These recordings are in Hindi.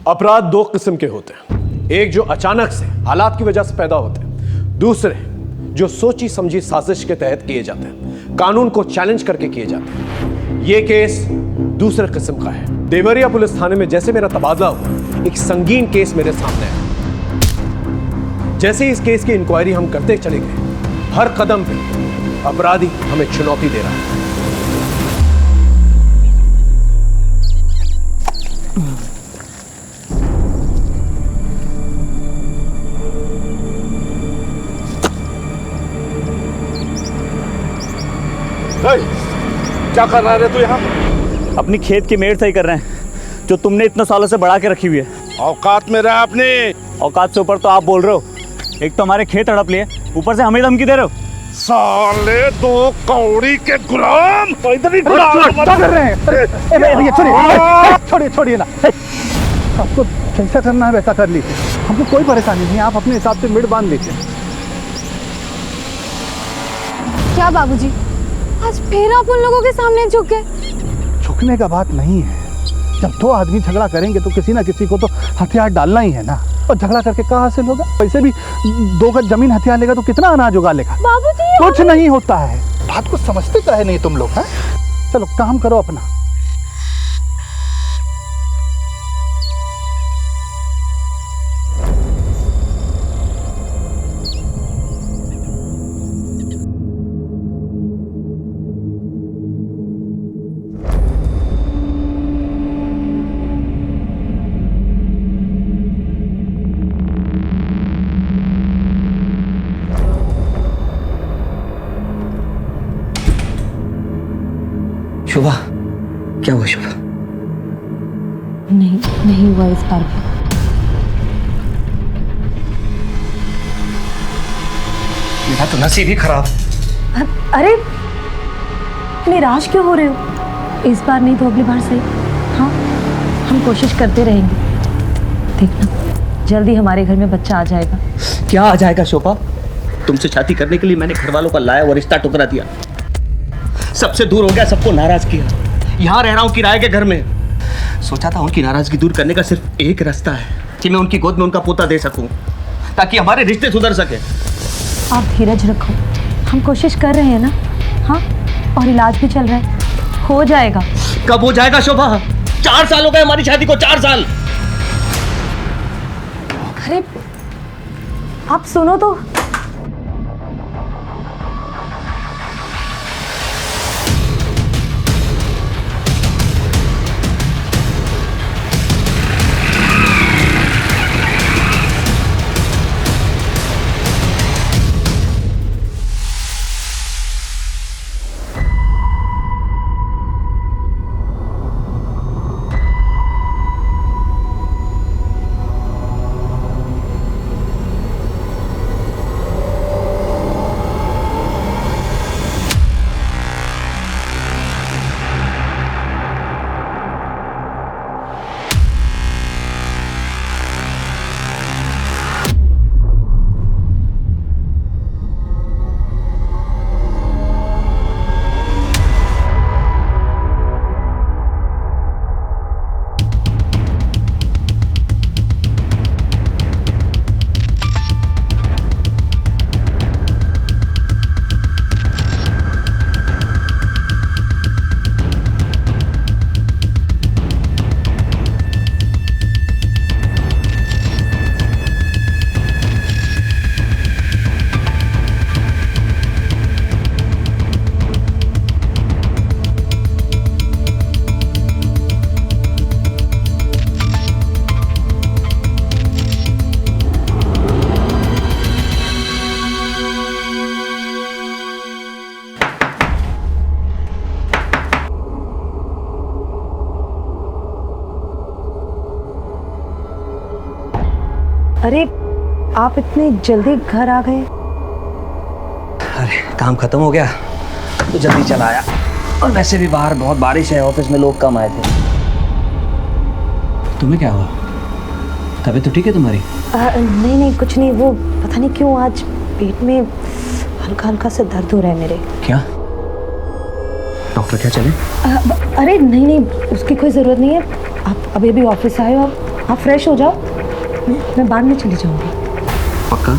अपराध दो किस्म के होते हैं, एक जो अचानक से हालात की वजह से पैदा होते हैं, दूसरे जो सोची समझी साजिश के तहत किए जाते हैं, कानून को चैलेंज करके किए जाते हैं। ये केस दूसरे किस्म का है। देवरिया पुलिस थाने में जैसे मेरा तबादला हुआ, एक संगीन केस मेरे सामने आया। जैसे ही इस केस की इंक्वायरी हम करते चले गए, हर कदम पे अपराधी हमें चुनौती दे रहा है। क्या कर रहा है तू यहाँ? अपनी खेत की मेड़ सही कर रहे हैं, जो तुमने इतने सालों से बढ़ा के रखी हुई है। औकात में रहा अपने। औकात से ऊपर तो आप बोल रहे हो। एक तो हमारे खेत हड़प लिए, ऊपर से हमें धमकी दे रहे हो। साले दो कौड़ी के गुलाम। क्या कर रहे हैं? भैया छोड़िए छोड़िए ना। आपको जैसा करना है वैसा कर लीजिए, हमको कोई परेशानी नहीं है। आप अपने हिसाब से मिड बांध लीजिए। क्या बाबूजी, आज फिर आप उन लोगों के सामने झुक गए? झुकने का बात नहीं है। जब दो आदमी झगड़ा करेंगे तो किसी ना किसी को तो हथियार डालना ही है ना। और झगड़ा करके क्या हासिल होगा? वैसे भी 2 गज जमीन हथियार लेगा तो कितना अनाज उगा लेगा? बाबूजी कुछ नहीं होता है। बात को समझते तो है नहीं तुम लोग। हैं, चलो काम करो अपना। शोभा, क्या हुआ शोभा? नहीं हुआ इस बार भी। मेरा तो नसीब ही खराब। अरे निराश क्यों हो रहे हो? इस बार नहीं तो अगली बार सही। हाँ, हम कोशिश करते रहेंगे। देखना, जल्दी हमारे घर में बच्चा आ जाएगा। क्या आ जाएगा शोभा? तुमसे शादी करने के लिए मैंने घर वालों का लाया और रिश्ता ठुकरा दिया। सबसे दूर हो गया, सबको नाराज किया। यहाँ रह रहा हूँ किराए के घर में। सोचा था उनकी नाराजगी दूर करने का सिर्फ एक रास्ता है कि मैं उनकी गोद में उनका पोता दे सकूं, ताकि हमारे रिश्ते सुधर सके। आप धीरज रखो, हम कोशिश कर रहे हैं ना। हाँ, और इलाज भी चल रहा है, हो जाएगा। कब हो जाएगा शोभा? 4 साल हो गए हमारी शादी को, 4 साल। अरे आप सुनो तो। अरे आप इतने जल्दी घर आ गए? अरे काम खत्म हो गया तो जल्दी चला आया। और वैसे भी बाहर बहुत बारिश है, ऑफिस में लोग कम आए थे। तुम्हें क्या हुआ? तबीयत तो ठीक है तुम्हारी? नहीं कुछ नहीं, वो पता नहीं क्यों आज पेट में हल्का हल्का सा दर्द हो रहा है मेरे। क्या डॉक्टर क्या चले? अरे नहीं उसकी कोई ज़रूरत नहीं है। आप अभी ऑफिस आए हो, आप आप फ्रेश हो जाओ, मैं बाद में चली जाऊंगी। पक्का?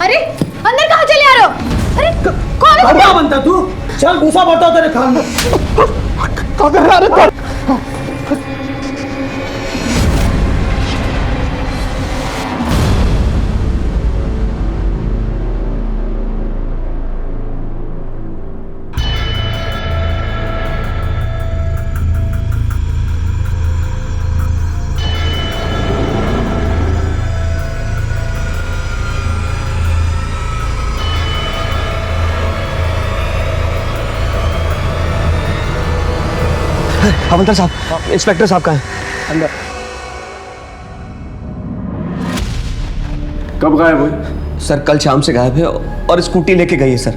अरे अंदर कहाँ चले आ रहे हो? अरे कौन है? क्या बनता तू? चल घुसा बढ़ता तेरे खान में। हवलदार साहब, इंस्पेक्टर साहब कहाँ हैं? अंदर। कब गायब हुए? सर कल शाम से गायब है और स्कूटी लेके गई है सर।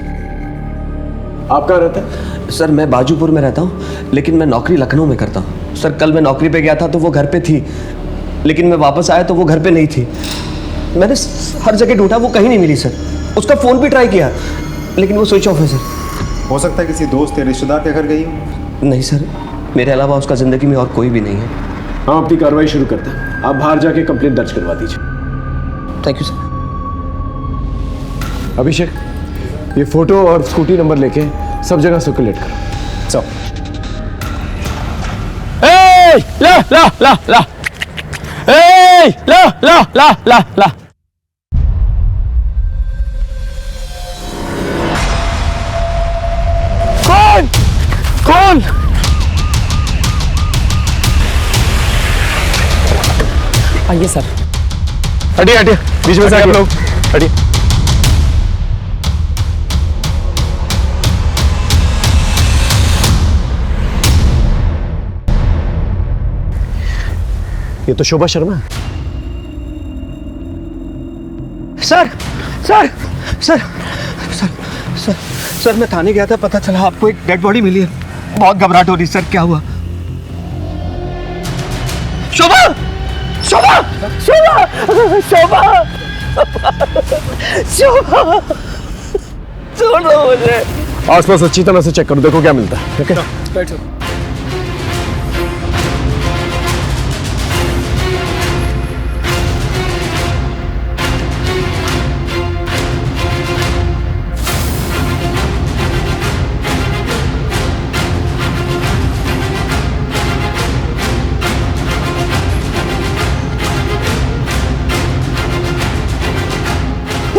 आप कहाँ रहते हैं? सर मैं बाजूपुर में रहता हूँ, लेकिन मैं नौकरी लखनऊ में करता हूँ। सर कल मैं नौकरी पे गया था तो वो घर पे थी, लेकिन मैं वापस आया तो वो घर पे नहीं थी। मैंने हर जगह ढूंढा, वो कहीं नहीं मिली सर। उसका फ़ोन भी ट्राई किया, लेकिन वो स्विच ऑफ है सर। हो सकता है किसी दोस्त या रिश्तेदार के घर गई हो। नहीं सर, मेरे अलावा उसका ज़िंदगी में और कोई भी नहीं है। हम अपनी कार्रवाई शुरू करते हैं। आप बाहर जाके कंप्लेंट दर्ज करवा दीजिए। Thank you sir. अभिषेक, ये फोटो और स्कूटी नंबर लेके सब जगह सर्कुलेट करो। सब। ला ला ला ला, ला ला ला ला ला। कौन कौन? आइए सर। हटिए हटिए, बीच में से आप लोग हटिए। ये तो शोभा शर्मा है। Sir sir sir sir sir sir मैं थाने गया था, पता चला आपको एक डेड बॉडी मिली है। बहुत घबराहट हो रही सर, क्या हुआ? शोभा शोभा शोभा शोभा शोभा, छोड़ो मुझे। आसपास अच्छी तरह से चेक करो, देखो क्या मिलता है। ठीक है, बैठो।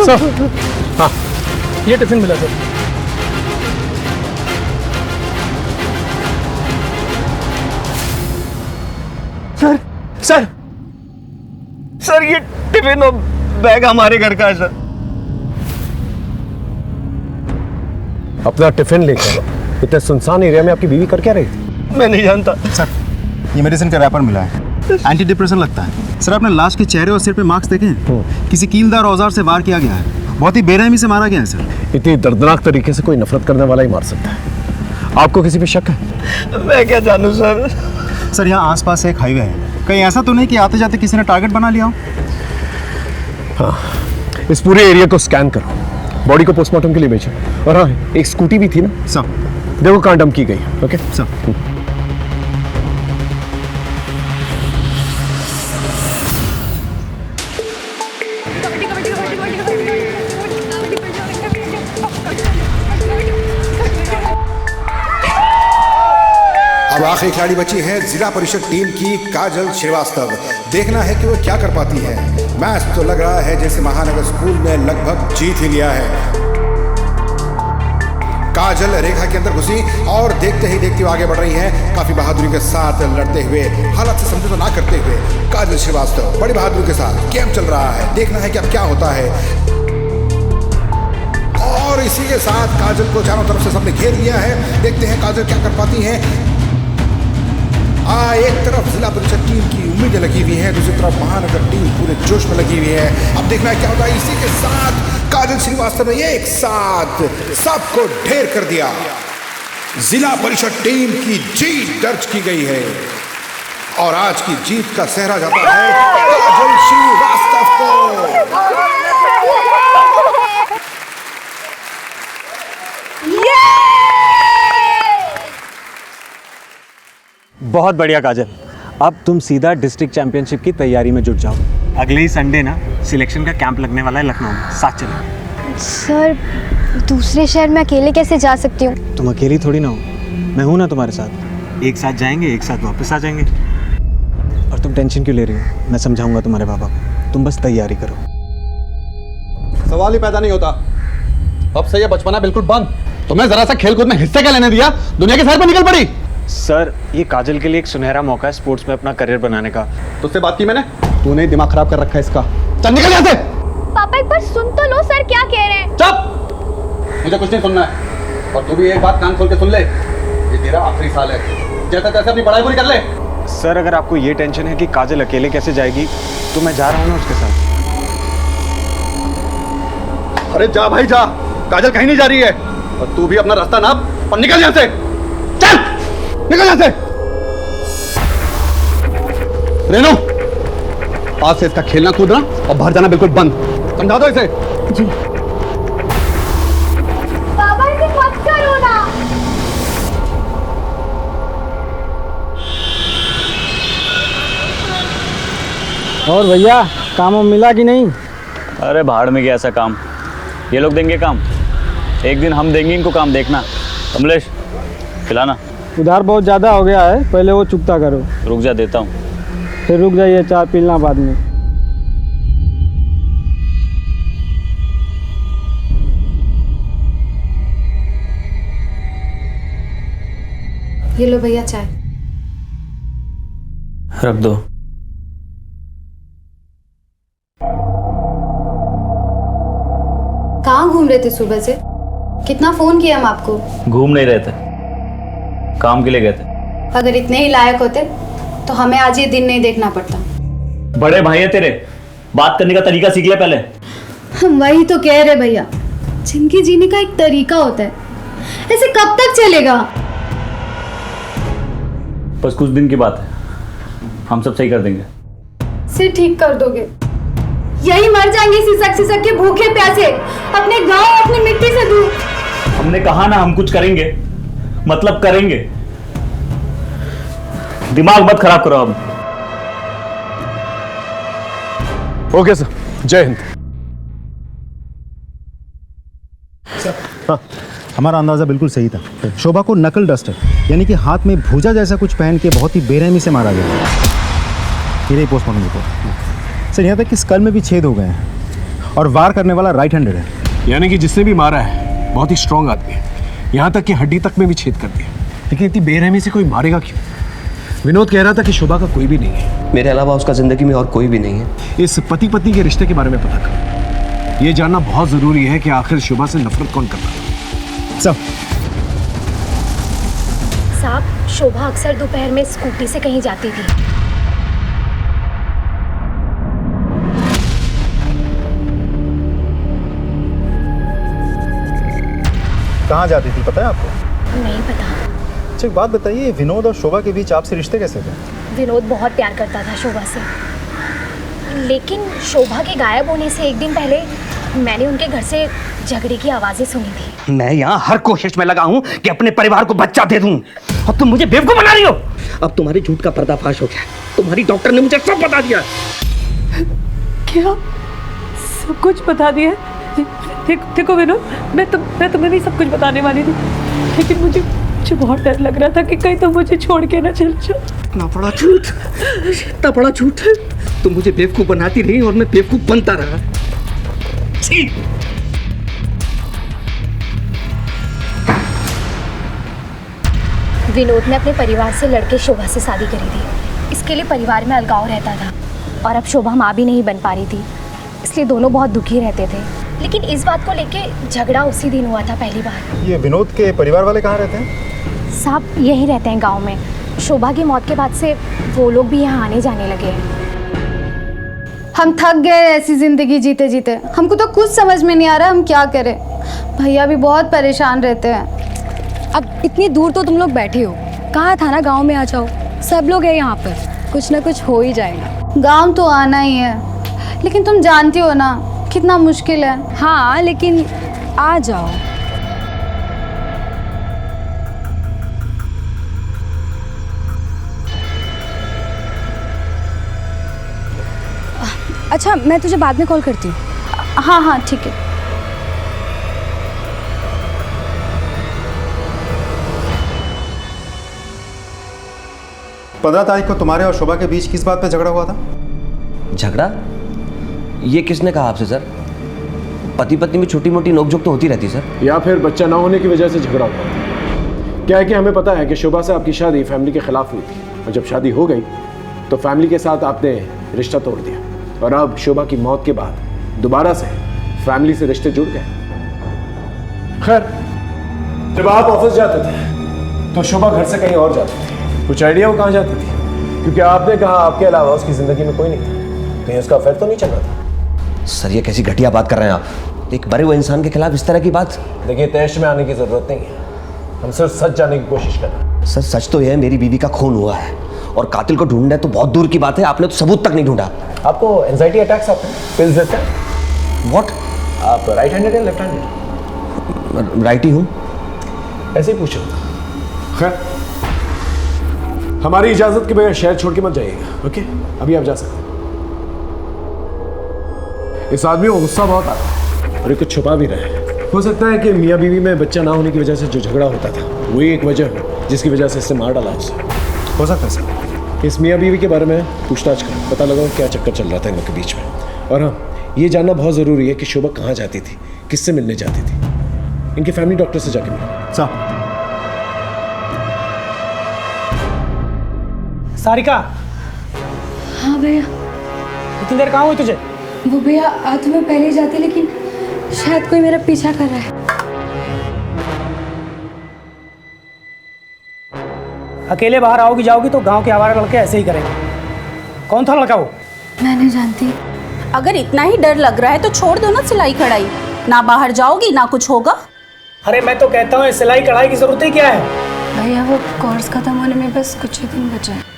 सर, हाँ, ये टिफिन मिला सर। सर सर सर ये टिफिन और बैग हमारे घर का है सर। अपना टिफिन लेकर इतने सुनसान एरिया में आपकी बीवी कर क्या रही थी? मैं नहीं जानता सर ये मेडिसिन का रैपर मिला है, एंटी डिप्रेशन लगता है। सर आपने लाश के चेहरे और सिर पे मार्क्स देखे हैं? किसी कीलदार औजार से वार किया गया है, बहुत ही बेरहमी से मारा गया है सर। इतनी दर्दनाक तरीके से कोई नफरत करने वाला ही मार सकता है। आपको किसी पे शक है? मैं क्या जानूं सर। सर यहाँ आसपास एक हाईवे है, कहीं ऐसा तो नहीं कि आते जाते किसी ने टारगेट बना लिया हो? हाँ, इस पूरे एरिया को स्कैन करो, बॉडी को पोस्टमार्टम के लिए भेजो। और हाँ, एक स्कूटी भी थी ना सर। देखो कहाँ डंप की गई। ओके सर अब आखिरी खिलाड़ी बची है जिला परिषद टीम की काजल श्रीवास्तव। देखना है कि वो क्या कर पाती है। मैच तो लग रहा है जैसे महानगर स्कूल ने लगभग जीत ही लिया है। काजल रेखा के अंदर घुसी और देखते ही देखते आगे बढ़ रही है, काफी बहादुरी के साथ लड़ते हुए, हालात से समझौता ना करते हुए। काजल श्रीवास्तव बड़ी बहादुरी के साथ गेम चल रहा है। देखना है कि अब क्या होता है। और इसी के साथ काजल को चारों तरफ से सबने घेर लिया है। देखते हैं काजल क्या कर पाती है। एक तरफ जिला परिषद टीम की उम्मीदें लगी हुई हैं, दूसरी तरफ महानगर टीम पूरे जोश में लगी हुई है। अब देखना है क्या होता है। इसी के साथ काजल श्रीवास्तव ने एक साथ सबको ढेर कर दिया। जिला परिषद टीम की जीत दर्ज की गई है और आज की जीत का सेहरा जाता है काजल श्रीवास्तव बहुत बढ़िया काजल, अब तुम सीधा डिस्ट्रिक्ट चैंपियनशिप की तैयारी में जुट जाओ। अगले ही संडे ना सिलेक्शन का कैंप लगने वाला है लखनऊ में, साथ चलेंगे। सर दूसरे शहर में अकेले कैसे जा सकती हूँ? तुम अकेली थोड़ी ना हो, मैं हूँ ना तुम्हारे साथ। एक साथ जाएंगे, एक साथ वापस आ जाएंगे। और तुम टेंशन क्यों ले रही हो? मैं समझाऊंगा तुम्हारे पापा को, तुम बस तैयारी करो। सवाल ही पैदा नहीं होता। अब से ये बचपना बिल्कुल बंद। तुम्हें जरा सा खेलकूद में हिस्से क्या लेने दिया? दुनिया के सैर पर निकल पड़ी। सर ये काजल के लिए एक सुनहरा मौका है स्पोर्ट्स में अपना करियर बनाने का। तुझसे बात की मैंने? तूने दिमाग खराब कर रखा है इसका। चल निकल यहाँ से। पापा एक बार सुन तो लो, सर क्या कह रहे हैं। चुप, मुझे कुछ नहीं सुनना है। और तू भी एक बात कान खोल के सुन ले, ये तेरा आखिरी साल है। जैसे तैसे अपनी पढ़ाई पूरी कर ले। सर अगर आपको ये टेंशन है कि काजल अकेले कैसे जाएगी, तो मैं जा रहा हूँ ना उसके साथ। अरे जा भाई जा, काजल कहीं नहीं जा रही है। और तू भी अपना रास्ता नाप और निकल यहाँ से। चल निकल यहाँ से। रेनू, आज से इसका खेलना कूदना और बाहर जाना बिल्कुल बंद। समझा दो इसे। जी। पापा इसे मत करो ना। और भैया काम मिला कि नहीं? अरे भाड़ में गया ऐसा काम। ये लोग देंगे काम, एक दिन हम देंगे इनको काम। देखना कमलेश, खिलाना। उधार बहुत ज़्यादा हो गया है, पहले वो चुकता करो। रुक जा, देता हूँ। फिर रुक जाइए, चाय पीना बाद में। ये लो भैया चाय। रख दो। कहाँ घूम रहे थे सुबह से? कितना फोन किया हम आपको। घूम नहीं रहे थे, काम के लिए गए थे। अगर इतने ही लायक होते तो हमें आज ये दिन नहीं देखना पड़ता। बड़े भाई है तेरे, बात करने का तरीका सीख ले पहले। हम वही तो कह रहे भैया, जिंदगी जीने का एक तरीका होता है, ऐसे कब तक चलेगा? बस कुछ दिन की बात है, हम सब सही कर देंगे। सिर ठीक कर दोगे? यही मर जाएंगे सिसक के भूखे प्यासे, अपने गांव अपनी मिट्टी से दूर। हमने कहा ना हम कुछ करेंगे, मतलब करेंगे। दिमाग मत खराब करो अब। ओके सर, जय हिंद। हाँ, हमारा अंदाज़ा बिल्कुल सही था। शोभा को नकल डस्टर यानी कि हाथ में भूजा जैसा कुछ पहन के बहुत ही बेरहमी से मारा गया। ये रही पोस्टमार्टम रिपोर्ट। सर यहाँ तक कि स्कल में भी छेद हो गए हैं और वार करने वाला राइट हैंडेड है। यानी कि जिसने भी मारा है बहुत ही स्ट्रांग आदमी है, यहाँ तक कि हड्डी तक में भी छेद कर दिया। लेकिन इतनी बेरहमी से कोई मारेगा क्यों? विनोद कह रहा था कि शोभा का कोई भी नहीं है। मेरे अलावा उसका जिंदगी में और कोई भी नहीं है। इस पति पत्नी के रिश्ते के बारे में पता कर, ये जानना बहुत जरूरी है कि आखिर शोभा से नफरत कौन करता है। साहब, शोभा अक्सर दोपहर में स्कूटी से कहीं जाती थी। कहाँ जाती थी पता है आपको? नहीं पता। अच्छा एक बात बताइए, विनोद और शोभा के बीच आपसे रिश्ते कैसे थे? विनोद बहुत प्यार करता था शोभा से, लेकिन शोभा के गायब होने से एक दिन पहले मैंने उनके घर से झगड़े की आवाज़ें सुनी थी। मैं यहाँ हर कोशिश में लगा हूँ कि अपने परिवार को बच्चा दे दूँ, और तुम मुझे बेवकूफ बना रही हो। अब तुम्हारी झूठ का पर्दाफाश हो गया, तुम्हारी डॉक्टर ने मुझे सब बता दिया। क्या सब कुछ बता दिया? देखो विनोद, मैं तुम्हें भी सब कुछ बताने वाली थी, लेकिन मुझे बहुत डर लग रहा था कि कहीं तुम मुझे छोड़ के ना चल जाओ। इतना बड़ा झूठ, इतना बड़ा झूठ। तुम मुझे बेवकूफ बनाती रही और मैं बेवकूफ बनता रहा। छी! विनोद ने अपने परिवार से लड़के शोभा से शादी करी थी। इसके लिए परिवार में अलगाव रहता था और अब शोभा माँ भी नहीं बन पा रही थी, इसलिए दोनों बहुत दुखी रहते थे। लेकिन इस बात को लेके झगड़ा उसी दिन हुआ था पहली बार। ये विनोद के परिवार वाले कहाँ रहते हैं? साहब यहीं रहते हैं गांव में। शोभा की मौत के बाद से वो लोग भी यहाँ आने जाने लगे हैं। हम थक गए ऐसी जिंदगी जीते जीते, हमको तो कुछ समझ में नहीं आ रहा हम क्या करें। भैया भी बहुत परेशान रहते हैं। अब इतनी दूर तो तुम लोग बैठे हो, कहा था ना गांव में आ जाओ, सब लोग हैं यहाँ पर, कुछ ना कुछ हो ही जाएगा। गांव तो आना ही है, लेकिन तुम जानती हो ना कितना मुश्किल है। हाँ लेकिन आ जाओ। अच्छा मैं तुझे बाद में कॉल करती हूँ। हाँ हाँ ठीक है। पंद्रह तारीख को तुम्हारे और शोभा के बीच किस बात पे झगड़ा हुआ था? झगड़ा? ये किसने कहा आपसे सर? पति पत्नी में छोटी मोटी नोकझोंक तो होती रहती सर। या फिर बच्चा ना होने की वजह से झगड़ा हुआ? क्या है कि हमें पता है कि शोभा से आपकी शादी फैमिली के खिलाफ हुई थी, और जब शादी हो गई तो फैमिली के साथ आपने रिश्ता तोड़ दिया, और अब शोभा की मौत के बाद दोबारा से फैमिली से रिश्ते जुड़ गए। खैर, जब आप ऑफिस जाते थे तो शोभा घर से कहीं और जाती थी। कुछ आइडिया वो कहाँ जाती थी? क्योंकि आपने कहा आपके अलावा उसकी जिंदगी में कोई नहीं था, कहीं उसका अफेयर तो नहीं चल रहा था? सर ये कैसी घटिया बात कर रहे हैं आप? एक मरे हुए इंसान के खिलाफ इस तरह की बात? देखिए, तैश में आने की जरूरत नहीं है, हम सिर्फ सच जानने की कोशिश कर रहे हैं। सर सच तो यह है मेरी बीवी का खून हुआ है, और कातिल को ढूंढना तो बहुत दूर की बात है, आपने तो सबूत तक नहीं ढूंढा। आपको एंजाइटी अटैक्स आते हैं? पिल्स देते हैं? व्हाट? आप राइट हैंडेड या लेफ्ट हैंडेड? राइट ही हूँ। ऐसे ही पूछो। खैर, हमारी इजाजत के बगैर शहर छोड़ के मत जाइएगा, ओके? अभी आप जा सकते हैं। इस आदमी को गुस्सा बहुत आ रहा है और ये कुछ छुपा भी रहा है। हो सकता है कि मियाँ बीवी में बच्चा ना होने की वजह से जो झगड़ा होता था वही एक वजह हो जिसकी वजह से इससे मार डाला उसे। हो सकता है सर। इस मियाँ बीवी के बारे में पूछताछ करो, पता लगाओ क्या चक्कर चल रहा था इन लोग के बीच में। और हाँ, ये जानना बहुत ज़रूरी है कि शोभा कहाँ जाती थी, किससे मिलने जाती थी। इनके फैमिली डॉक्टर से जाके मिलो। सारिका। हाँ भैया। इतनी देर कहाँ हुई तुझे? वो भैया आ तो मैं पहले ही जाती, लेकिन शायद कोई मेरा पीछा कर रहा है। अकेले बाहर आओगी जाओगी तो गांव के आवारा लड़के ऐसे ही करेंगे। कौन था लड़का वो? मैं नहीं जानती। अगर इतना ही डर लग रहा है तो छोड़ दो ना सिलाई कढ़ाई, ना बाहर जाओगी ना कुछ होगा। अरे मैं तो कहता हूँ सिलाई कढ़ाई की जरूरत ही क्या है? भैया वो कोर्स खत्म होने में बस कुछ ही दिन बचा है।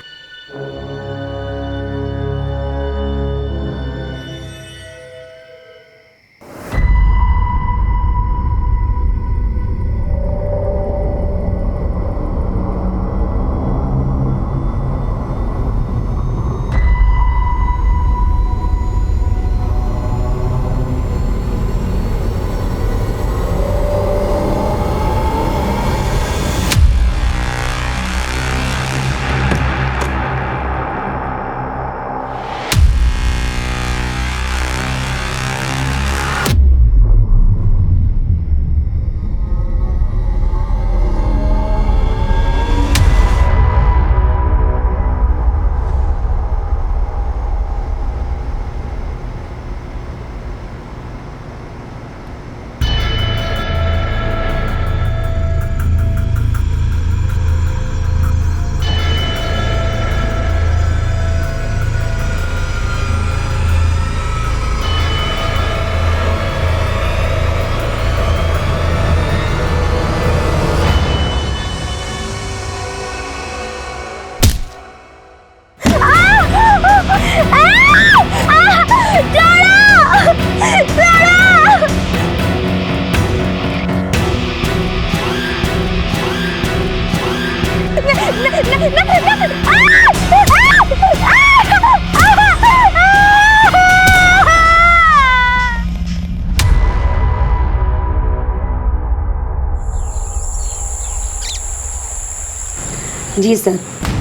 जी सर,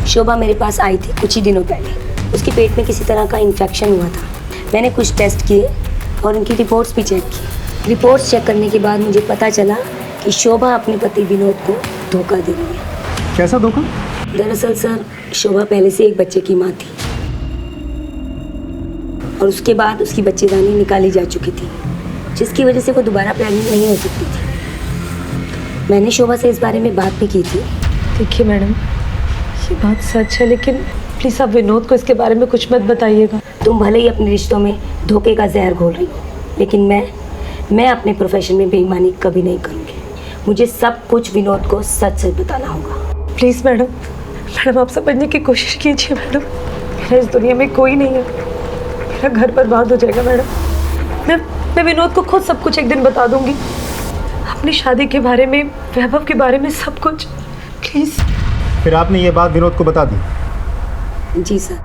शोभा मेरे पास आई थी कुछ ही दिनों पहले। उसके पेट में किसी तरह का इन्फेक्शन हुआ था। मैंने कुछ टेस्ट किए और उनकी रिपोर्ट्स भी चेक की। रिपोर्ट्स चेक करने के बाद मुझे पता चला कि शोभा अपने पति विनोद को धोखा दे रही है। कैसा धोखा? दरअसल सर, शोभा पहले से एक बच्चे की माँ थी और उसके बाद उसकी बच्चेदानी निकाली जा चुकी थी, जिसकी वजह से वो दोबारा प्रेग्नेंट नहीं हो सकती थी। मैंने शोभा से इस बारे में बात भी की थी। देखिए मैडम, ये बात सच है, लेकिन प्लीज़ आप विनोद को इसके बारे में कुछ मत बताइएगा। तुम भले ही अपने रिश्तों में धोखे का जहर घोल रही हो, लेकिन मैं अपने प्रोफेशन में बेईमानी कभी नहीं करूँगी। मुझे सब कुछ विनोद को सच सच बताना होगा। प्लीज़ मैडम आप समझने की कोशिश कीजिए मैडम। मेरा इस दुनिया में कोई नहीं है, मेरा घर बर्बाद हो जाएगा मैडम। मैं विनोद को खुद सब कुछ एक दिन बता दूंगी, अपनी शादी के बारे में, वैभव के बारे में, सब कुछ। प्लीज। फिर आपने ये बात विनोद को बता दी? जी सर,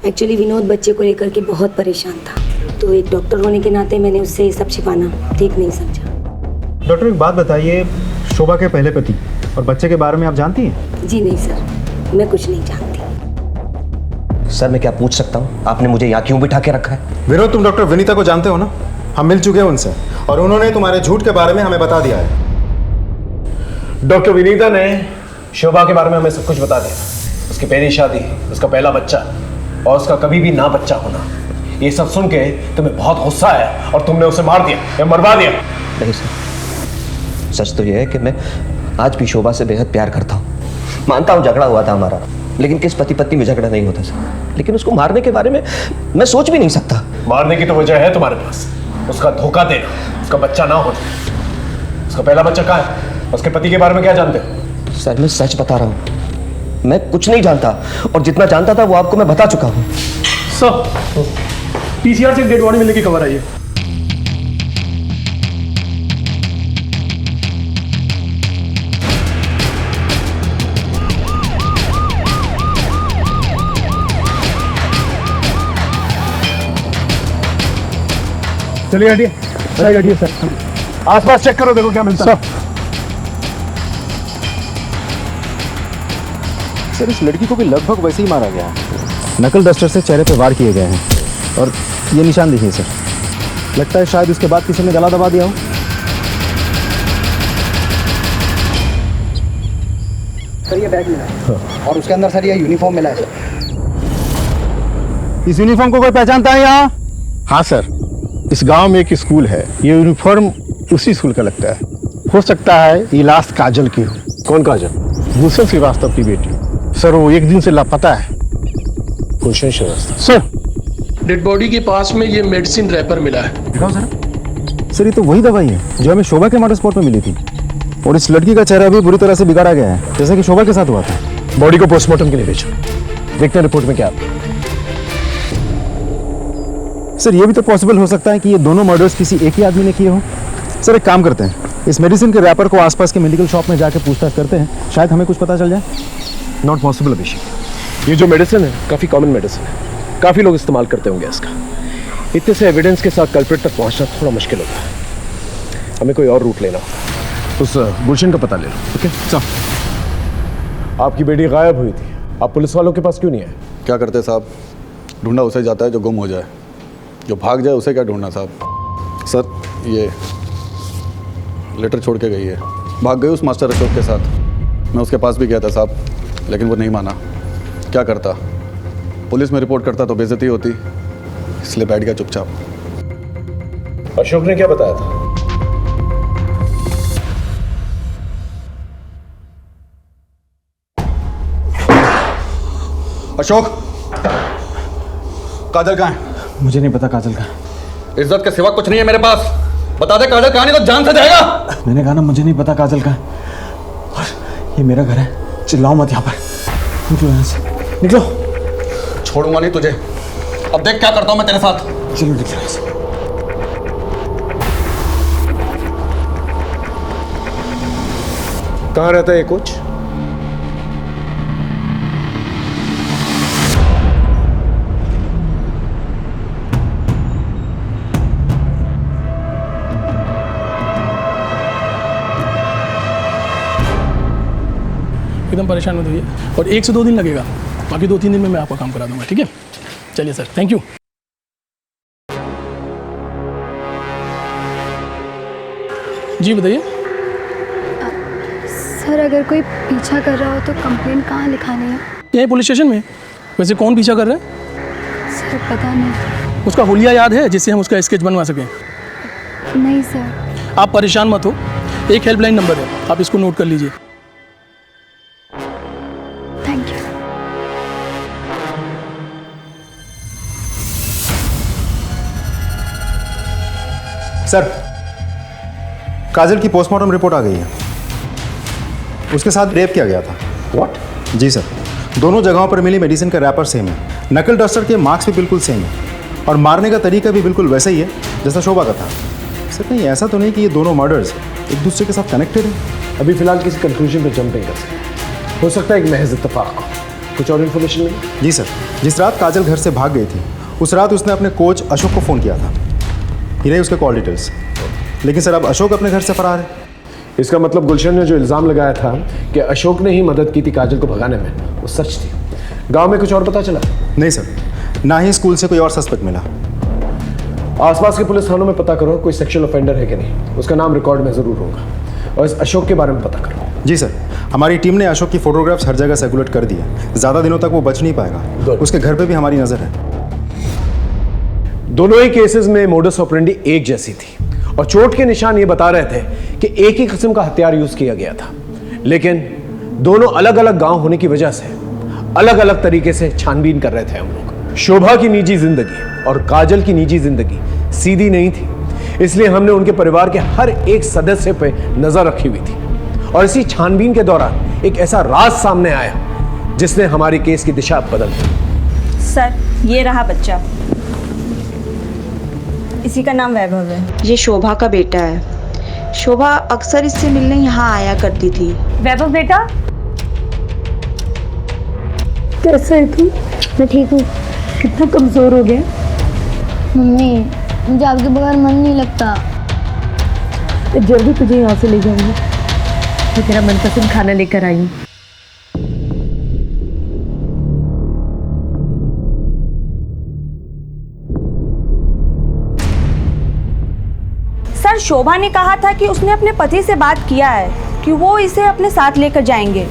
एक्चुअली विनोद बच्चे को लेकर के बहुत परेशान था, तो एक डॉक्टर होने के नाते मैंने उससे ये सब छिपाना ठीक नहीं समझा। डॉक्टर एक बात बताइए, शोभा के पहले पति और बच्चे के बारे में आप जानती हैं? जी नहीं सर, मैं कुछ नहीं जानती। सर मैं क्या पूछ सकता हूँ, आपने मुझे यहाँ क्यों बिठा के रखा है? विनोद, तुम डॉक्टर विनीता को जानते हो ना? हम मिल चुके हैं उनसे और उन्होंने तुम्हारे झूठ के बारे में हमें बता दिया है। डॉक्टर विनीता ने शोभा के बारे में हमें सब कुछ बता दिया, उसकी पहली शादी, उसका पहला बच्चा और उसका कभी भी ना बच्चा होना। ये सब सुन के तुम्हें बहुत गुस्सा आया और तुमने उसे मार दिया या मरवा दिया। नहीं सर, सच तो ये है कि मैं आज भी शोभा से बेहद प्यार करता हूँ। मानता हूँ झगड़ा हुआ था हमारा, लेकिन किस पति पत्नी में झगड़ा नहीं होता सर। लेकिन उसको मारने के बारे में मैं सोच भी नहीं सकता। मारने की तो वजह है तुम्हारे पास, उसका धोखा देना, उसका बच्चा ना होना। उसका पहला बच्चा कहाँ है? उसके पति के बारे में क्या जानते हो? सर मैं सच बता रहा हूँ, मैं कुछ नहीं जानता और जितना जानता था वो आपको मैं बता चुका हूँ। सर, पीसीआर से एक डेड बॉडी मिलने की खबर आई है। चलिए हटिए, सही हटिए सर। आसपास चेक करो, देखो क्या मिलता है। सर इस लड़की को भी लगभग वैसे ही मारा गया है। नकल डस्टर से चेहरे पे वार किए गए हैं और ये निशान देखिए सर, लगता है शायद उसके बाद किसी ने गला दबा दिया हो। सर ये बैग मिला है और उसके अंदर सर ये यूनिफॉर्म मिला है सर। इस यूनिफॉर्म को कोई पहचानता है यहाँ? हाँ सर, इस गांव में एक स्कूल है, ये यूनिफॉर्म उसी स्कूल का लगता है। हो सकता है ये लास्ट काजल की हो। कौन काजल? भूषण श्रीवास्तव की बेटी। सर वो एक दिन से लापता है। Bhushan Srivastava? Sir dead body के पास में ये मेडिसिन रैपर मिला है। दिखाओ सर ये तो वही दवाई है जो हमें शोभा के मर्डर स्पॉट में मिली थी और इस लड़की का चेहरा भी बुरी तरह से बिगाड़ा गया है, जैसा कि शोभा के साथ हुआ था। बॉडी को पोस्टमार्टम के लिए भेजो, देखते हैं रिपोर्ट में क्या आता है। सर ये भी तो पॉसिबल हो सकता है कि ये दोनों मर्डर्स किसी एक ही आदमी ने किए हो। सर एक काम करते हैं, इस मेडिसिन के रैपर को आसपास के मेडिकल शॉप में जाके पूछताछ करते हैं, शायद हमें कुछ पता चल जाए। नॉट पॉसिबल अभिषेक, ये जो मेडिसिन है काफ़ी कॉमन मेडिसिन है, काफ़ी लोग इस्तेमाल करते होंगे इसका। इतने से एविडेंस के साथ कल्प्रिट तक पहुंचना थोड़ा मुश्किल होता है, हमें कोई और रूट लेना होगा। उस गुलशन का पता ले लो। Okay sir. आपकी बेटी गायब हुई थी, आप पुलिस वालों के पास क्यों नहीं आए? क्या करते साहब, ढूंढा उसे जाता है जो गुम हो जाए, जो भाग जाए उसे क्या ढूंढना साहब। सर ये लेटर छोड़ के गई है, भाग गई उस मास्टर अशोक के साथ। मैं उसके पास भी गया था साहब, लेकिन वो नहीं माना। क्या करता, पुलिस में रिपोर्ट करता तो बेइज्जती होती, इसलिए बैठ गया चुपचाप। अशोक ने क्या बताया था? अशोक, काजल कहाँ है? मुझे नहीं पता काजल का। इज्जत के सिवा कुछ नहीं है मेरे पास, बता दे काजल कहाँ, नहीं तो जान से जाएगा। मैंने कहा ना मुझे नहीं पता काजल का। और ये मेरा घर है, चिल्लाओ मत यहाँ पर। निकलो यहाँ से, निकलो। छोड़ूंगा नहीं तुझे, अब देख क्या करता हूँ मैं तेरे साथ। चलो निकलो यहाँ से। कहाँ रहता है ये कोच? एकदम परेशान मत होइए और 1 से 2 दिन लगेगा, बाकी 2-3 दिन में मैं आपका काम करा दूंगा। ठीक है, चलिए सर, थैंक यू। जी बताइए। सर अगर कोई पीछा कर रहा हो तो कंप्लेंट कहाँ लिखानी है? यहीं पुलिस स्टेशन में। वैसे कौन पीछा कर रहा है? सर पता नहीं। उसका हुलिया याद है जिससे हम उसका स्केच बनवा सकें? नहीं सर। आप परेशान मत हो, एक हेल्पलाइन नंबर है, आप इसको नोट कर लीजिए। Thank you. सर काजल की पोस्टमार्टम रिपोर्ट आ गई है, उसके साथ रेप किया गया था। व्हाट? जी सर, दोनों जगहों पर मिली मेडिसिन का रैपर सेम है, नकल डस्टर के मार्क्स भी बिल्कुल सेम है। और मारने का तरीका भी बिल्कुल वैसा ही है जैसा शोभा का था। सर कहीं ऐसा तो नहीं कि ये दोनों मर्डर्स एक दूसरे के साथ कनेक्टेड हैं? अभी फिलहाल किसी कंक्लूजन पे जंप नहीं कर सकते। हो सकता है एक महज इत्तेफाक। कुछ और इन्फॉर्मेशन मिली? जी सर, जिस रात काजल घर से भाग गई थी उस रात उसने अपने कोच अशोक को फ़ोन किया था। ये रही उसके कॉल डिटेल्स। लेकिन सर अब अशोक अपने घर से फरार है। इसका मतलब गुलशन ने जो इल्ज़ाम लगाया था कि अशोक ने ही मदद की थी काजल को भगाने में, वो सच थी। गांव में कुछ और पता चला? नहीं सर, ना ही स्कूल से कोई और सस्पेक्ट मिला। आसपास के पुलिस थानों में पता करो कोई सेक्सुअल ऑफेंडर है कि नहीं, उसका नाम रिकॉर्ड में ज़रूर होगा। और इस अशोक के बारे में पता करो। जी सर, हमारी टीम ने अशोक की फोटोग्राफ्स हर जगह सर्कुलेट कर दी है। ज़्यादा दिनों तक वो बच नहीं पाएगा। उसके घर पे भी हमारी नज़र है। दोनों ही केसेस में मोडस ऑपरेंडी एक जैसी थी और चोट के निशान ये बता रहे थे कि एक ही किस्म का हथियार यूज किया गया था। लेकिन दोनों अलग अलग गांव होने की वजह से अलग अलग तरीके से छानबीन कर रहे थे हम लोग। शोभा की निजी जिंदगी और काजल की निजी जिंदगी सीधी नहीं थी, इसलिए हमने उनके परिवार के हर एक सदस्य पे नजर रखी हुई थी। और इसी छानबीन के दौरान एक ऐसा राज सामने आया जिसने हमारी केस की दिशा बदल दी। सर ये रहा बच्चा, इसी का नाम वैभव है। ये शोभा का बेटा है। शोभा अक्सर इससे मिलने यहाँ आया करती थी। वैभव बेटा, कैसा है तू? मैं ठीक हूँ। कितना कमजोर हो गया? मम्मी मुझे आपके बगैर मन नहीं लगता। जल्दी तुझे यहाँ से ले जाऊंगी। मैं तेरा मनपसंद खाना लेकर आई हूँ। सर शोभा ने कहा था कि उसने अपने पति से बात किया है कि वो इसे अपने साथ लेकर जाएंगे।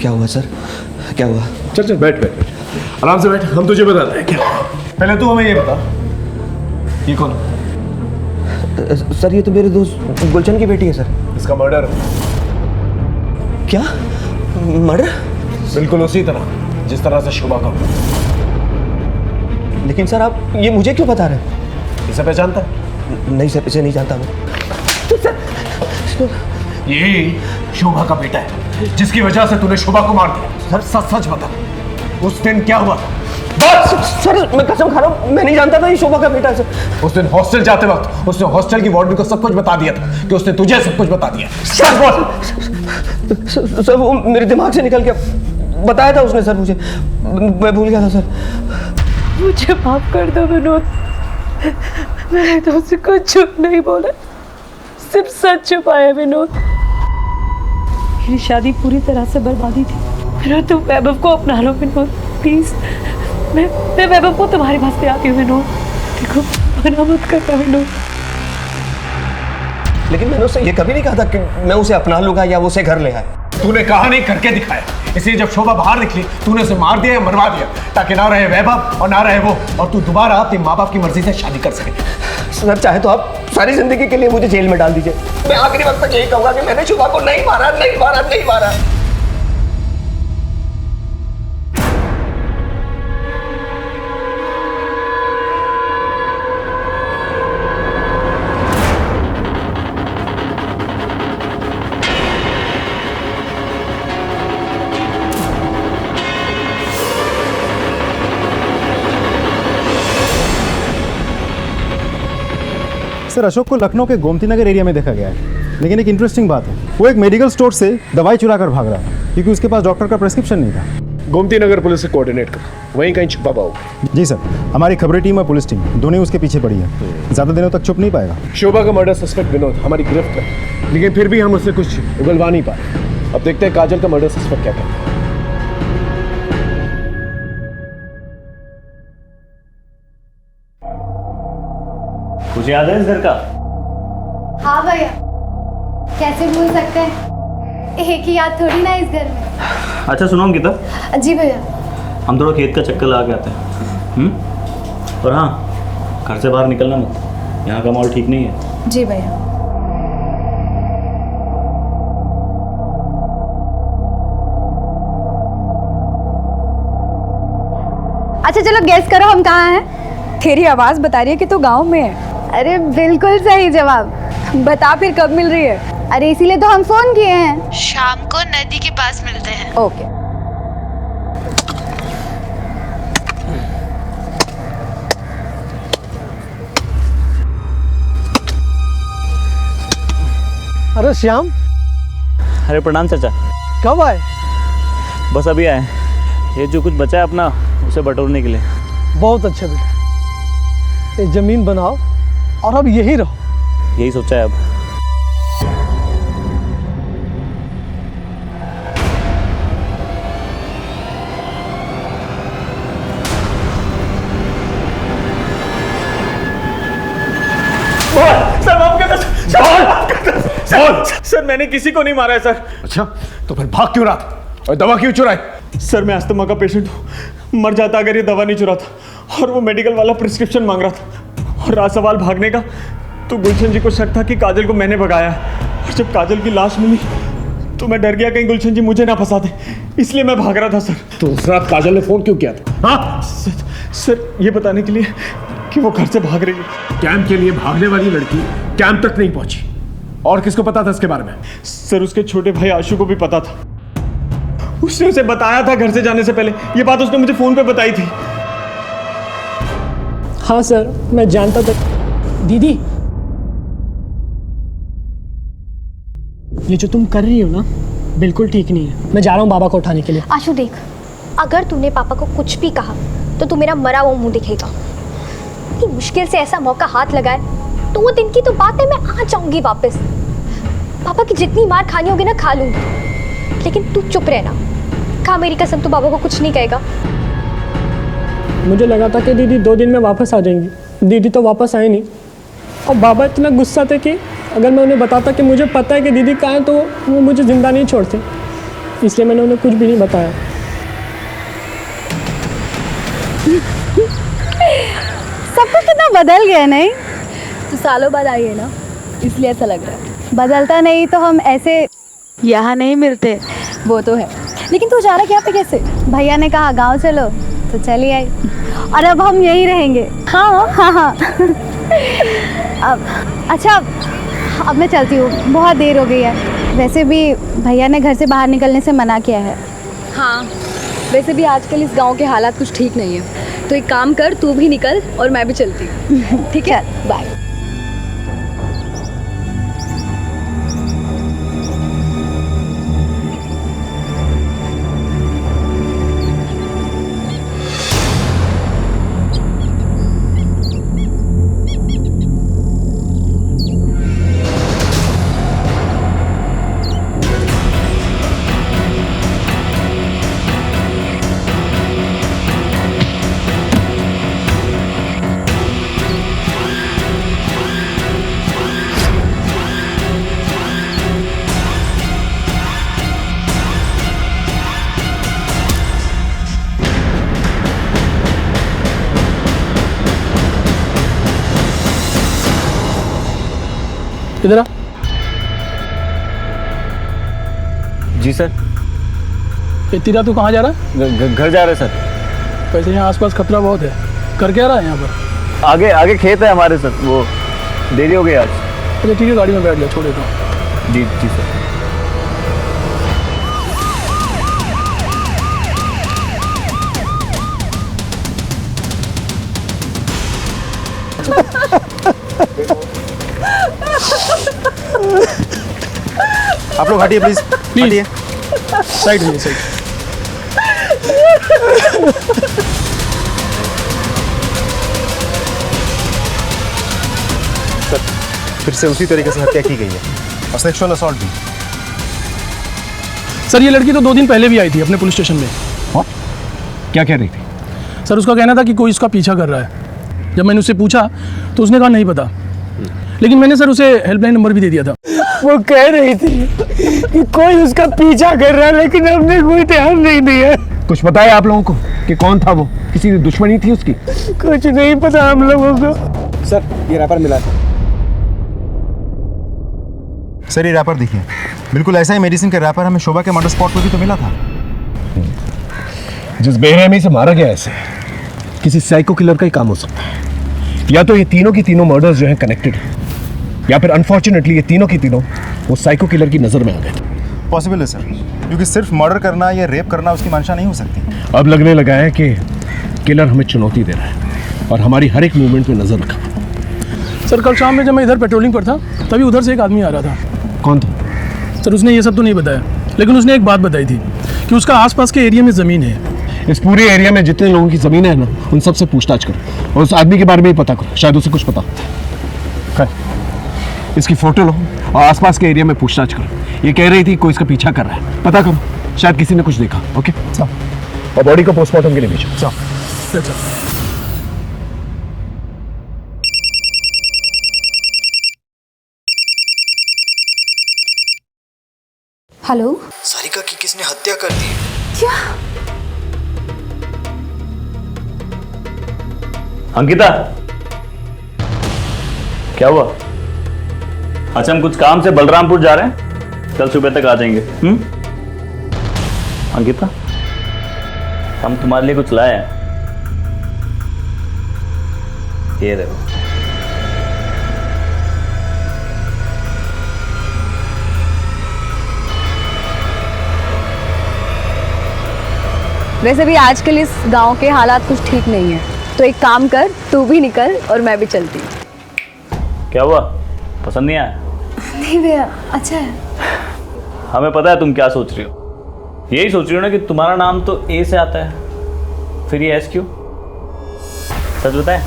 क्या हुआ सर? क्या हुआ? चल चल बैठ बैठ आराम से बैठ, हम तुझे बताते हैं क्या हुआ। पहले तू हमें ये बता, ये कौन? सर ये तो मेरे दोस्त गुलशन की बेटी है सर। इसका मर्डर। क्या मर्डर? बिल्कुल उसी तरह जिस तरह से शोभा का हुआ। लेकिन सर आप ये मुझे क्यों बता रहे हैं? इसे पहचानता है? नहीं सर, इसे नहीं जानता मैं। ये शोभा का बेटा है जिसकी वजह से तूने शोभा को मार दिया। सर सच सच बता, उस दिन क्या हुआ? बस सर मैं कसम खा रहा हूँ, मैं नहीं जानता था ये शोभा का बेटा है सर। उस दिन हॉस्टल जाते वक्त उसने हॉस्टल की वार्डन को सब कुछ बता दिया था कि उसने तुझे सब कुछ बता दिया। सच बोल। सर वो मेरे दिमाग से निकल गया। बताया था उसने सर मुझे, मैं भूल गया था सर। मुझे माफ कर दो विनोद, मैंने तुमसे कुछ झूठ नहीं बोला, सिर्फ सच छुपाया विनोद। मेरी शादी पूरी तरह से बर्बादी थी। विनोद तुम वैभव को अपना लो विनोद, प्लीज। मैं वैभव को तुम्हारे पास ले आती हूँ विनोद। देखो मना मत करना विनोद। लेकिन मैंने उससे ये कभी नहीं कहा था कि मैं उसे अपना लूंगा या वो उसे घर ले आए। तूने कहा नहीं, करके दिखाया। इसलिए जब शोभा बाहर निकली तूने उसे मार दिया या मरवा दिया ताकि ना रहे वैभव और ना रहे वो, और तू दोबारा अपने माँ बाप की मर्जी से शादी कर सके। सर चाहे तो आप सारी जिंदगी के लिए मुझे जेल में डाल दीजिए, मैं आखिरी वक्त तक यही कहूंगा कि मैंने शोभा को नहीं मारा, नहीं मारा, नहीं मारा। सर अशोक को लखनऊ के गोमती नगर एरिया में देखा गया है। लेकिन एक इंटरेस्टिंग बात है, वो एक मेडिकल स्टोर से दवाई चुरा कर भाग रहा था क्योंकि उसके पास डॉक्टर का प्रेस्क्रिप्शन नहीं था। गोमती नगर पुलिस से कोऑर्डिनेट कर, वहीं कहीं छुपा पाओगे। जी सर, हमारी खबरें टीम और पुलिस टीम दोनों ही उसके पीछे पड़ी है। ज़्यादा दिनों तक छुप नहीं पाएगा। शोभा का मर्डर सस्पेक्ट विनोद हमारी गिरफ्त है, लेकिन फिर भी हम उससे कुछ उगलवा नहीं पाए। अब देखते हैं काजल का मर्डर सस्पेक्ट क्या कहता है। कुछ याद है इस घर का? हाँ भैया, कैसे भूल सकते हैं, एक ही याद थोड़ी ना इस घर में। अच्छा सुनो अंकिता, जी भैया। हम थोड़ा खेत का चक्कर लगा के आते हैं। और हाँ, घर से बाहर निकलना मत, यहाँ का माहौल ठीक नहीं है। जी भैया। अच्छा चलो गेस करो हम कहाँ हैं? तेरी आवाज़ बता रही है कि तू गांव में है। अरे बिल्कुल सही जवाब। बता फिर कब मिल रही है? अरे इसीलिए तो हम फोन किए हैं। शाम को नदी के पास मिलते हैं। ओके। अरे श्याम, अरे प्रणाम चाचा। कब आए? बस अभी आए। ये जो कुछ बचा है अपना उसे बटोरने के लिए। बहुत अच्छा बेटा, ये जमीन बनाओ और अब यही रहो। यही सोचा है अब। सर माफ कर सर, मैंने किसी को नहीं मारा है सर। अच्छा, तो फिर भाग क्यों रहा था और दवा क्यों चुराई? सर मैं अस्थमा का पेशेंट हूँ, मर जाता अगर ये दवा नहीं चुराता। और वो मेडिकल वाला प्रिस्क्रिप्शन मांग रहा था। और रहा सवाल भागने का, तो गुलशन जी को शक था कि काजल को मैंने भगाया है। और जब काजल की लाश मिली तो मैं डर गया कहीं गुलशन जी मुझे ना फंसा दे, इसलिए मैं भाग रहा था सर। तो उस रात काजल ने फोन क्यों किया था? हाँ सर ये बताने के लिए कि वो घर से भाग रही है। कैंप के लिए भागने वाली लड़की कैंप तक नहीं पहुंची। और किसको पता था इसके बारे में? सर उसके छोटे भाई आशु को भी पता था। उसने उसे बताया था घर से जाने से पहले। ये बात उसने मुझे फोन पे बताई थी। हाँ सर, मैं जानता था। दीदी, ये जो तुम कर रही हो ना बिल्कुल ठीक नहीं है। मैं जा रहा हूँ बाबा को उठाने के लिए। आशु देख, अगर तूने पापा को कुछ भी कहा तो तू मेरा मरा हुआ मुंह दिखेगा। इतनी मुश्किल से ऐसा मौका हाथ लगाए तो वो दिन की तो बात है, मैं आ जाऊंगी वापस। पापा की जितनी मार खानी होगी ना खा लूंगी, लेकिन तू चुप रहना। खा मेरी कसम, तू बाबा को कुछ नहीं कहेगा। मुझे लगा था कि दीदी 2 दिन में वापस आ जाएंगी। दीदी तो वापस आए नहीं। और बाबा इतना गुस्सा थे कि अगर मैं उन्हें बताता कि मुझे पता है कि दीदी कहाँ है तो वो मुझे जिंदा नहीं छोड़ते। इसलिए मैंने उन्हें कुछ भी नहीं बताया। सब कुछ कितना बदल गया नहीं? तो सालों बाद आई है ना, इसलिए ऐसा लग रहा है। बदलता नहीं तो हम ऐसे यहाँ नहीं मिलते। वो तो है, लेकिन तू जा रहा क्या पे कैसे? भैया ने कहा गांव चलो तो चली आई, और अब हम यहीं रहेंगे। हाँ हाँ हाँ। अब अच्छा, अब मैं चलती हूँ, बहुत देर हो गई है। वैसे भी भैया ने घर से बाहर निकलने से मना किया है। हाँ, वैसे भी आजकल इस गांव के हालात कुछ ठीक नहीं है। तो एक काम कर, तू भी निकल और मैं भी चलती हूँ। ठीक है, बाय। इधर आ। जी सर। ये तेरा तू कहाँ जा रहा है? घर जा रहे सर। वैसे यहाँ आसपास खतरा बहुत है। कर क्या रहा है यहाँ पर? आगे आगे खेत है हमारे सर, वो देरी हो गई आज। अच्छा ठीक है, गाड़ी में बैठ जा, छोड़ देता हूँ। जी जी सर। आप लोग हटिए प्लीज, हटिए। साइड में, साइड। सर, फिर से उसी तरीके से हत्या की गई है और सेक्सुअल असॉल्ट भी। सर ये लड़की तो 2 दिन पहले भी आई थी अपने पुलिस स्टेशन में। क्या कह रही थी? सर उसका कहना था कि कोई इसका पीछा कर रहा है। जब मैंने उससे पूछा तो उसने कहा नहीं पता, लेकिन मैंने सर उसे हेल्पलाइन नंबर भी दे दिया था। वो कह रही थी कि कोई उसका पीछा कर रहा है, लेकिन हमने कोई ध्यान नहीं दिया। कुछ बताया आप लोगों को कि कौन था वो? किसी दुश्मनी थी उसकी? कुछ नहीं पता हम लोगों को। सर ये रैपर मिला था। सर ये रैपर देखिए, बिल्कुल ऐसा ही मेडिसिन का रैपर हमें शोभा के मर्डर स्पॉट पर भी तो मिला था। जिस बेरहमी से मारा गया ऐसे किसी साइको किलर का ही काम हो सकता है। या तो ये तीनों की तीनों मर्डर्स जो हैं कनेक्टेड है, या फिर अनफॉर्चुनेटली ये तीनों की तीनों वो साइको किलर की नजर में आ गए। पॉसिबल है सर, क्योंकि सिर्फ मर्डर करना या रेप करना उसकी मंशा नहीं हो सकती। अब लगने लगा है कि किलर हमें चुनौती दे रहा है और हमारी हर एक मूवमेंट में नजर रखा। सर कल शाम में जब मैं इधर पेट्रोलिंग पर था तभी उधर से एक आदमी आ रहा था। कौन था? सर उसने ये सब तो नहीं बताया, लेकिन उसने एक बात बताई थी कि उसका आसपास के एरिया में ज़मीन है। इस पूरे एरिया में जितने लोगों की ज़मीन है ना, उन सब से पूछताछ करो और उस आदमी के बारे में ही पता करो, शायद उसे कुछ पता होता है। इसकी फ़ोटो लो और आसपास के एरिया में पूछताछ करो। ये कह रही थी कोई इसका पीछा कर रहा है, पता करो, शायद किसी ने कुछ देखा। ओके और बॉडी को पोस्टमार्टम के लिए भेजो। हेलो। सारिका की किसने हत्या कर दी? क्या? अंकिता, क्या हुआ? अच्छा, हम कुछ काम से बलरामपुर जा रहे हैं, कल सुबह तक आ जाएंगे। अंकिता, हम तुम्हारे लिए कुछ लाए हैं। ये देखो। वैसे भी आजकल इस गांव के हालात कुछ ठीक नहीं है, तो एक काम कर, तू भी निकल और मैं भी चलती। क्या हुआ? पसंद नहीं आया? नहीं भैया, अच्छा है। हमें पता है तुम क्या सोच रही हो। यही सोच रही हो ना कि तुम्हारा नाम तो ए से आता है, फिर ये एस क्यों? सच बताए,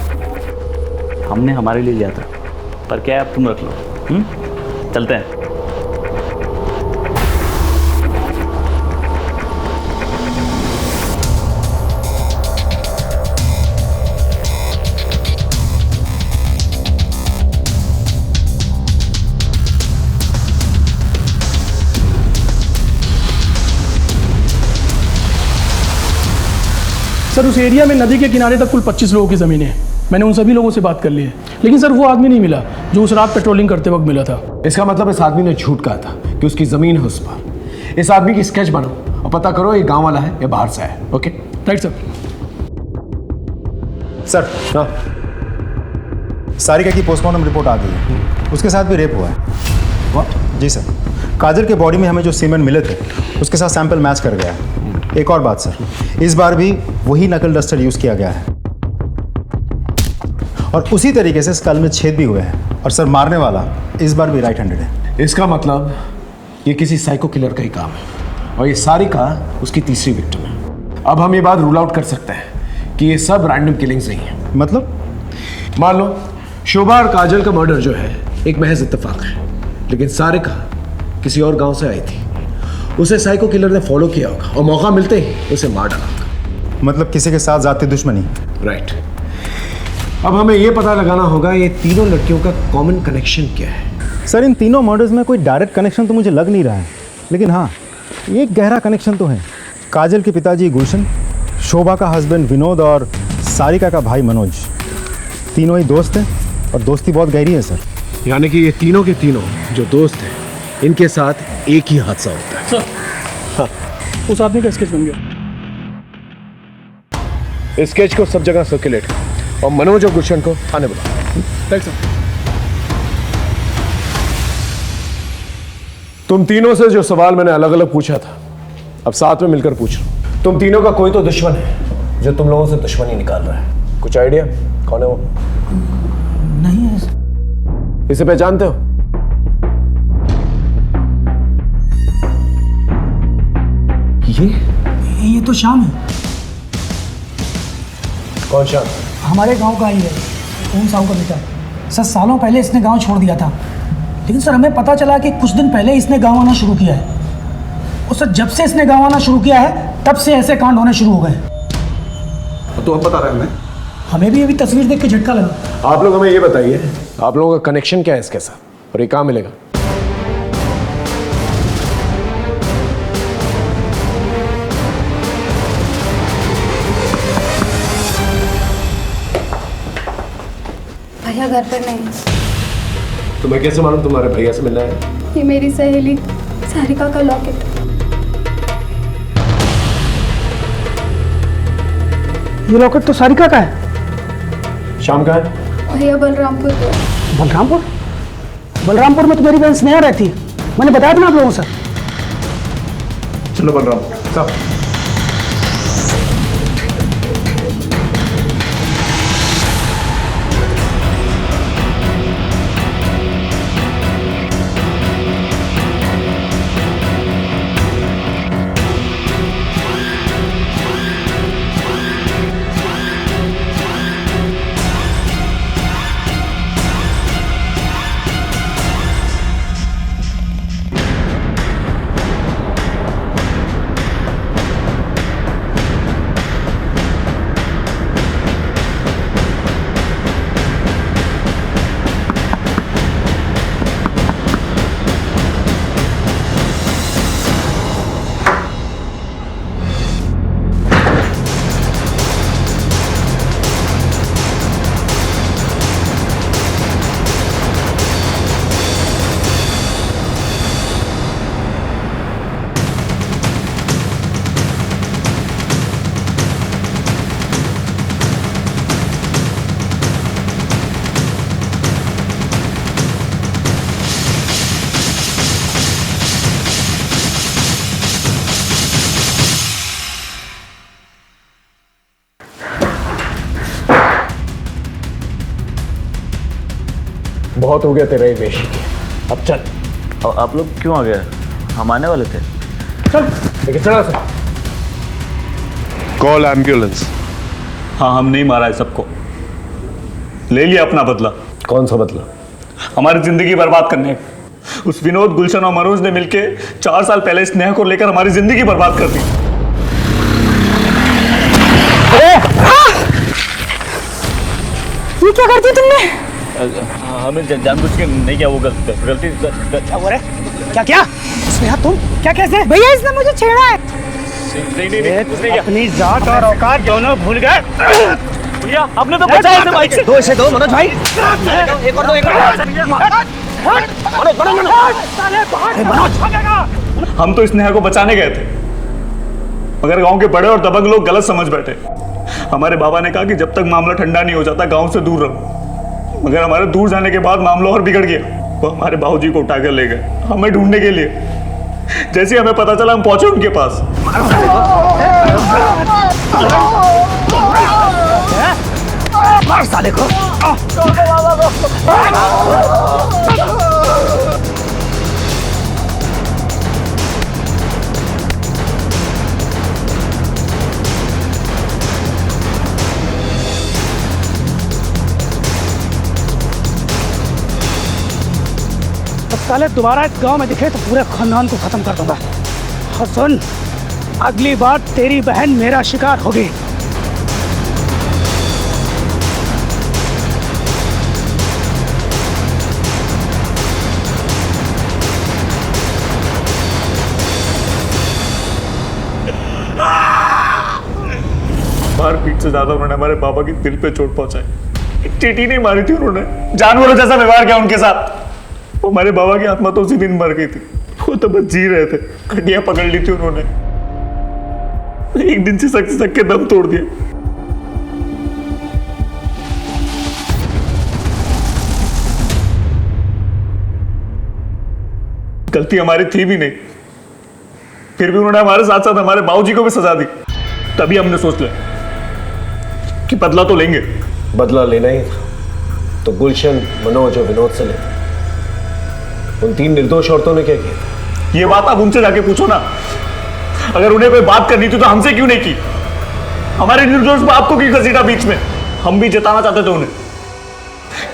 हमने हमारे लिए लिया था, पर क्या है, अब तुम रख लो। चलते हैं। सर उस एरिया में नदी के किनारे तक कुल 25 लोगों की ज़मीनें हैं। मैंने उन सभी लोगों से बात कर ली है, लेकिन सर वो आदमी नहीं मिला जो उस रात पेट्रोलिंग करते वक्त मिला था। इसका मतलब इस आदमी ने झूठ कहा था कि उसकी ज़मीन है उस पर। इस आदमी की स्केच बनाओ और पता करो ये गांव वाला है या बाहर से है। Okay right sir. सर हाँ, सारिका की पोस्टमार्टम रिपोर्ट आ गई है, उसके साथ भी रेप हुआ है। व्हाट? जी सर, काजल के बॉडी में हमें जो सीमेंट मिले थे उसके साथ सैंपल मैच कर गया है। एक और बात सर, इस बार भी वही नकल डस्टर यूज़ किया गया है और उसी तरीके से स्कल में छेद भी हुए हैं। और सर मारने वाला इस बार भी राइट हैंडेड है। इसका मतलब ये किसी साइको किलर का ही काम है और ये सारिका उसकी तीसरी विक्टिम है। अब हम ये बात रूल आउट कर सकते हैं कि ये सब रैंडम किलिंग्स नहीं है। मतलब? मान लो शोभा और काजल का मर्डर जो है एक महज इत्तेफाक है, लेकिन सारिका किसी और गांव से आई थी, उसे साइको किलर ने फॉलो किया होगा और मौका मिलते ही उसे मार डाला होगा। मतलब किसी के साथ जाती दुश्मनी? राइट। अब हमें यह पता लगाना होगा ये तीनों लड़कियों का कॉमन कनेक्शन क्या है। सर इन तीनों मर्डर्स में कोई डायरेक्ट कनेक्शन तो मुझे लग नहीं रहा है, लेकिन हाँ एक गहरा कनेक्शन तो है। काजल के पिताजी गुलशन, शोभा का हस्बैंड विनोद और सारिका का भाई मनोज, तीनों ही दोस्त हैं और दोस्ती बहुत गहरी है सर। यानी कि ये तीनों के तीनों जो दोस्त हैं, इनके साथ एक ही हादसा होता है। सर हाँ, उस आदमी का स्केच बन गया। इस स्केच को सब जगह सर्कुलेट करो और मनोज और गुलशन को थाने बुलाओ। Right sir. तुम तीनों से जो सवाल मैंने अलग अलग पूछा था, अब साथ में मिलकर पूछ लो। तुम तीनों का कोई तो दुश्मन है जो तुम लोगों से दुश्मनी निकाल रहा है। कुछ आइडिया कौन है वो? नहीं है। इसे पहचानते हो? ये तो श्याम है। कौन श्याम? हमारे गांव का ही है, ओम साहू का बेटा। सर सालों पहले इसने गांव छोड़ दिया था, लेकिन सर हमें पता चला कि कुछ दिन पहले इसने गांव आना शुरू किया है। और सर जब से इसने गांव आना शुरू किया है तब से ऐसे कांड होने शुरू हो गए। तो हम बता रहे हैं हमें भी अभी तस्वीर देख के झटका लगा। आप लोग हमें ये बताइए, आप लोगों का कनेक्शन क्या है इसके साथ और ये कहाँ मिलेगा? भैया घर पर नहीं। तो मैं कैसे मालूम तुम्हारे भैया से मिलना है? ये मेरी सहेली सारिका का लॉकेट। ये लॉकेट तो सारिका का है। शाम का है? भैया बलरामपुर। बलरामपुर? बलरामपुर में तो मेरी बहन स्नेहा रहती है, मैंने बताया था ना आप लोगों से। चलो बलरामपुर सब। बहुत हो गया तेरे वेशी के, अब चल। और आप लोग क्यों आ गए? हम आने वाले थे। चल लेकिन चला सर। Call ambulance. हाँ, हम नहीं मारा है सबको, ले लिया अपना बदला। कौन सा बदला? हमारी जिंदगी बर्बाद करने। उस विनोद, गुलशन और मनोज ने मिलके 4 साल पहले स्नेहा को लेकर हमारी जिंदगी बर्बाद कर दी। ये क्या कर दिया तुमने? हमें जानबूझ के नहीं किया, वो गलती। क्या हो रहा है? क्या क्या स्नेहा, तुम क्या कैसे? भैया इसने मुझे छेड़ा है। नहीं, अपनी जात और औकात दोनों भूल गए। भैया आपने तो बचाया इसे बाइक से। दो इसे दो मनोज भाई। एक और दो, एक और। हम तो स्नेहा को बचाने गए थे, मगर गांव के बड़े और दबंग लोग गलत समझ बैठे। हमारे बाबा ने कहा कि जब तक मामला ठंडा नहीं हो जाता गांव से दूर रहो, मगर हमारे दूर जाने के बाद मामला और बिगड़ गया। वो हमारे बाबूजी को उठाकर ले गए हमें ढूंढने के लिए। जैसे हमें पता चला हम पहुंचे उनके पास। मार साले को। साले दोबारा इस गांव में दिखे तो पूरे खानदान को खत्म कर दूंगा। और सुन, अगली बार तेरी बहन मेरा शिकार होगी। मारपीट से ज्यादा उन्होंने हमारे बाबा की दिल पे चोट पहुंचाई। एक चींटी नहीं मारी थी उन्होंने, जानवरों जैसा व्यवहार किया उनके साथ। वो हमारे बाबा की आत्मा तो उसी दिन मर गई थी, वो तो बस जी रहे थे। हड्डियां पकड़ ली थी उन्होंने, एक दिन से सक के दम तोड़ दिया। गलती हमारी थी भी नहीं, फिर भी उन्होंने हमारे साथ साथ हमारे बाबूजी को भी सजा दी। तभी हमने सोच लिया कि बदला तो लेंगे। बदला लेना ही था तो गुलशन, मनोज और विनोद से लेते। उन 3 निर्दोष औरतों ने क्या किया? ये बात आप उनसे जाके पूछो ना। अगर उन्हें कोई बात करनी थी तो हमसे क्यों नहीं की? हमारे निर्दोष बाप को क्यों घसीटा बीच में? हम भी जताना चाहते थे उन्हें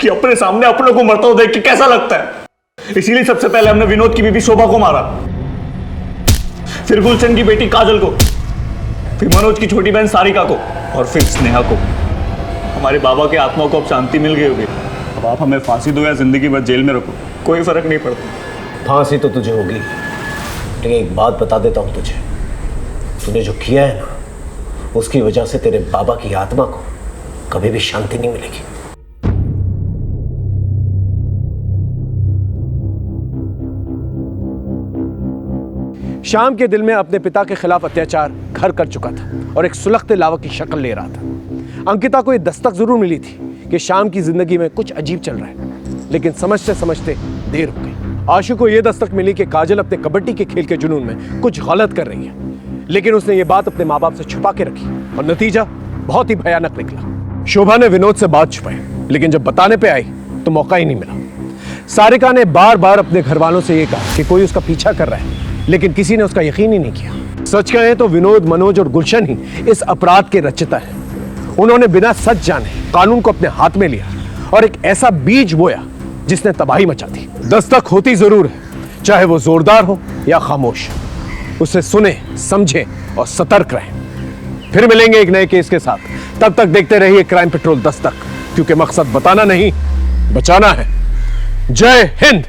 कि अपने सामने अपनों को मरता हुआ देख के कैसा लगता है। इसीलिए सबसे पहले हमने विनोद की बीबी शोभा को मारा, फिर गुलशन की बेटी काजल को, फिर मनोज की छोटी बहन सारिका को, और फिर स्नेहा को। हमारे बाबा के आत्मा को अब शांति मिल गई होगी। अब आप हमें फांसी दो या जिंदगी भर जेल में रखो, कोई फर्क नहीं पड़ता। फांसी तो तुझे होगी, लेकिन एक बात बता देता हूं तुझे, तूने जो किया है ना, उसकी वजह से तेरे बाबा की आत्मा को कभी भी शांति नहीं मिलेगी। श्याम के दिल में अपने पिता के खिलाफ अत्याचार घर कर चुका था और एक सुलगते लावा की शक्ल ले रहा था। अंकिता को यह दस्तक जरूर मिली थी कि श्याम की जिंदगी में कुछ अजीब चल रहा है, लेकिन समझते समझते देर हो गई। आशु को यह दस्तक मिली कि काजल अपने कबड्डी के खेल के जुनून में कुछ गलत कर रही है, लेकिन उसने ये बात अपने माँ बाप से छुपा के रखी और नतीजा बहुत ही भयानक निकला। शोभा ने विनोद से बात छुपाई, लेकिन जब बताने पे आई तो मौका ही नहीं मिला। सारिका ने बार बार अपने घर वालों से यह कहा कि कोई उसका पीछा कर रहा है, लेकिन किसी ने उसका यकीन ही नहीं किया। सच कहें तो विनोद, मनोज और गुलशन ही इस अपराध के रचयिता हैं। उन्होंने बिना सच जाने कानून को अपने हाथ में लिया और एक ऐसा बीज बोया जिसने तबाही मचा दी। दस्तक होती जरूर है, चाहे वो जोरदार हो या खामोश। उसे सुने, समझे और सतर्क रहें। फिर मिलेंगे एक नए केस के साथ। तब तक देखते रहिए क्राइम पेट्रोल दस्तक, क्योंकि मकसद बताना नहीं, बचाना है। जय हिंद।